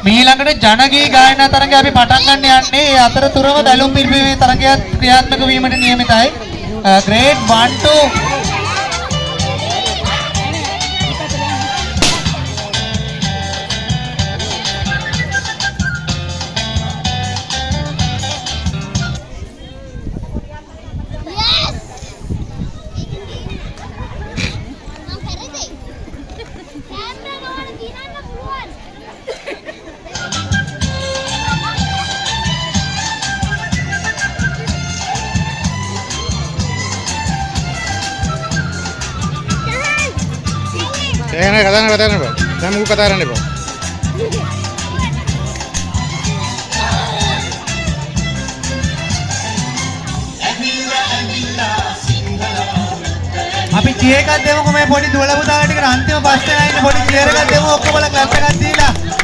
මීළඟට ජනගී ගායනා තරඟය අපි පටන් ගන්න යන්නේ. ඒ අතරතුරම බැලුම් පිළිපීමේ තරඟයක් ක්‍රියාත්මක වීමට නියමිතයි. grade 1 to Kayaknya katakan Pak. Saya mau katakan nih Pak. අපි චියර් එකක් දෙමුකෝ මේ පොඩි දුවලා පුතාලා ටිකට අන්තිම පස්සේ නැින්න පොඩි චියර් එකක් දෙමු ඔක්කොමලා ක්ලැප් එකක් දීලා